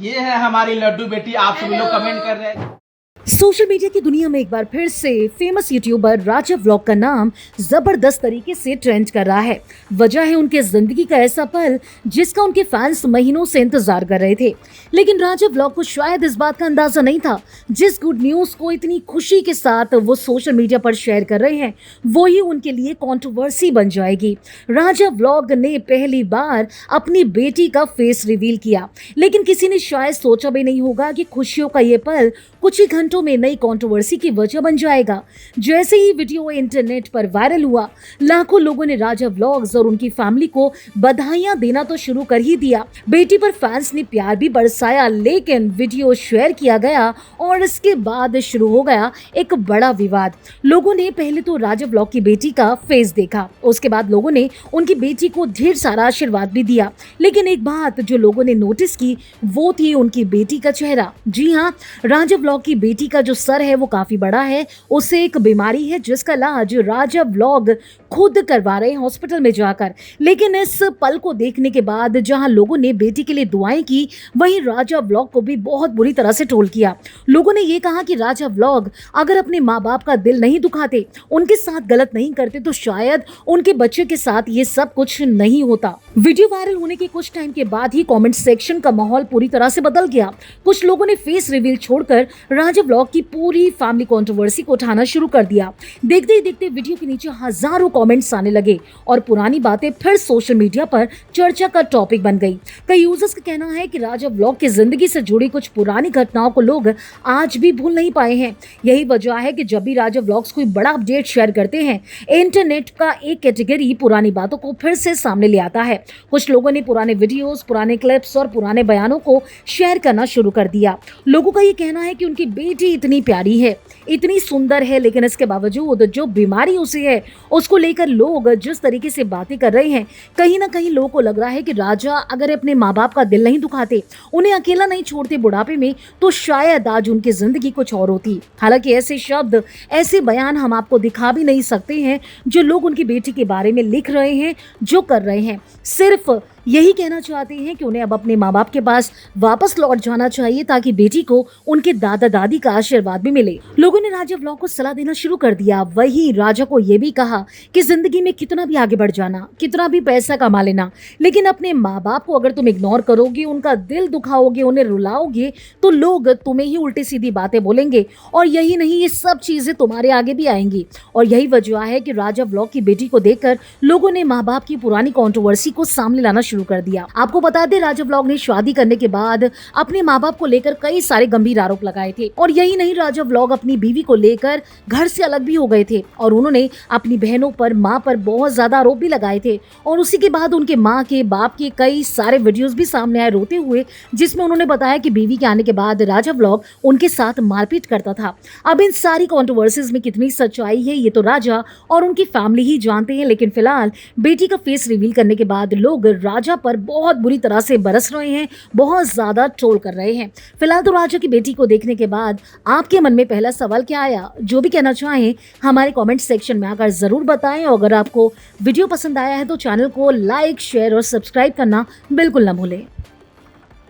ये है हमारी लड्डू बेटी। आप सभी लोग कमेंट कर रहे हैं। सोशल मीडिया की दुनिया में एक बार फिर से फेमस यूट्यूबर राजा व्लॉग का नाम जबरदस्त तरीके से ट्रेंड कर रहा है। वजह है उनके जिंदगी का ऐसा पल जिसका उनके फैंस महीनों से इंतजार कर रहे थे। लेकिन राजा व्लॉग को शायद इस बात का अंदाजा नहीं था, जिस गुड न्यूज को इतनी खुशी के साथ वो सोशल मीडिया पर शेयर कर रहे हैं वो ही उनके लिए कंट्रोवर्सी बन जाएगी। राजा व्लॉग ने पहली बार अपनी बेटी का फेस रिवील किया, लेकिन किसी ने शायद सोचा भी नहीं होगा कि खुशियों का ये पल कुछ ही घंटों में नई कंट्रोवर्सी की वजह बन जाएगा। जैसे ही वीडियो इंटरनेट पर वायरल हुआ, लाखों लोगों ने राजा व्लॉग्स और उनकी फैमिली को बधाइयां देना तो शुरू कर ही दिया। बेटी पर फैंस ने प्यार भी बरसाया, लेकिन वीडियो शेयर किया गया और इसके बाद शुरू हो गया एक बड़ा विवाद। लोगों ने पहले तो राजा व्लॉग की बेटी का फेस देखा, उसके बाद लोगों ने उनकी बेटी को ढेर सारा आशीर्वाद भी दिया। लेकिन एक बात जो लोगों ने नोटिस की वो थी उनकी बेटी का चेहरा। जी हाँ, राजा व्लॉग की बेटी का जो सर है वो काफी बड़ा है। उसे एक बीमारी है जिसका इलाज राजा व्लॉग खुद करवा रहे हैं हॉस्पिटल में जाकर। लेकिन इस पल को देखने के बाद जहां लोगों ने बेटी के लिए दुआएं की, वहीं राजा व्लॉग को भी बहुत बुरी तरह से ट्रोल किया। लोगों ने ये कहा कि राजा व्लॉग अगर अपने माँ बाप का दिल नहीं दुखाते, उनके साथ गलत नहीं करते, तो शायद उनके बच्चे के साथ ये सब कुछ नहीं होता। वीडियो वायरल होने के कुछ टाइम के बाद ही कमेंट सेक्शन का माहौल पूरी तरह से बदल गया। कुछ लोगों ने फेस रिवील छोड़कर राजा व्लॉग की पूरी फैमिली कंट्रोवर्सी को उठाना शुरू कर दिया। देखते ही देखते वीडियो के नीचे हजारों कमेंट्स आने लगे और पुरानी बातें फिर सोशल मीडिया पर चर्चा का टॉपिक बन गई। कई यूजर्स का कहना है कि राजा व्लॉग की जिंदगी से जुड़ी कुछ पुरानी घटनाओं को लोग आज भी भूल नहीं पाए हैं। यही वजह है कि जब भी राजा व्लॉग्स कोई बड़ा अपडेट शेयर करते हैं, इंटरनेट का एक कैटेगरी पुरानी बातों को फिर से सामने ले आता है। कुछ लोगों ने पुराने वीडियोस, पुराने क्लिप्स और पुराने बयानों को शेयर करना शुरू कर दिया। लोगों का ये कहना है कि उनकी बेटी इतनी प्यारी है, इतनी सुंदर है, लेकिन इसके बावजूद जो बीमारी उसे है उसको लेकर लोग जिस तरीके से बातें कर रहे हैं, कहीं ना कहीं लोगों को लग रहा है कि राजा अगर अपने माँ बाप का दिल नहीं दुखाते, उन्हें अकेला नहीं छोड़ते बुढ़ापे में, तो शायद आज उनकी जिंदगी कुछ और होती। हालांकि ऐसे शब्द, ऐसे बयान हम आपको दिखा भी नहीं सकते हैं जो लोग उनकी बेटी के बारे में लिख रहे हैं, जो कर रहे हैं। सिर्फ यही कहना चाहते हैं कि उन्हें अब अपने माँ बाप के पास वापस लौट जाना चाहिए ताकि बेटी को उनके दादा दादी का आशीर्वाद भी मिले। लोगों ने राजा व्लॉग को सलाह देना शुरू कर दिया। वहीं राजा को यह भी कहा कि जिंदगी में कितना भी आगे बढ़ जाना, कितना भी पैसा कमा लेना, लेकिन अपने माँ बाप को अगर तुम इग्नोर करोगे, उनका दिल दुखाओगे, उन्हें रुलाओगे, तो लोग तुम्हें ही उल्टी सीधी बातें बोलेंगे और यही नहीं, ये सब चीजें तुम्हारे आगे भी आएंगी। और यही वजह है कि राजा व्लॉग की बेटी को देखकर लोगों ने माँ बाप की पुरानी कंट्रोवर्सी को सामने लाना शुरू कर दिया। आपको बता दें, राजा व्लॉग ने शादी करने के बाद अपने माँ बाप को लेकर कई सारे गंभीर आरोप लगाए थे। और यही नहीं, राजा व्लॉग अपनी बीवी को लेकर घर से अलग भी हो गए थे और उन्होंने अपनी बहनों पर, माँ पर बहुत ज्यादा आरोप भी लगाए थे। और उसी के बाद उनके माँ के, बाप के कई सारे वीडियोस भी सामने आए रोते हुए, जिसमें उन्होंने बताया कि बीवी के आने के बाद राजा व्लॉग उनके साथ मारपीट करता था। अब इन सारी कंट्रोवर्सीज में कितनी सच्चाई है ये तो राजा और उनकी फैमिली ही जानते हैं, लेकिन फिलहाल बेटी का फेस रिवील करने के बाद लोग राजा पर बहुत बुरी तरह से बरस रहे हैं, बहुत ज्यादा ट्रोल कर रहे हैं। फिलहाल तो राजा की बेटी को देखने के बाद आपके मन में पहला सवाल क्या आया? जो भी कहना चाहें हमारे कमेंट सेक्शन में आकर जरूर बताएं। और अगर आपको वीडियो पसंद आया है तो चैनल को लाइक, शेयर और सब्सक्राइब करना बिल्कुल ना भूलें।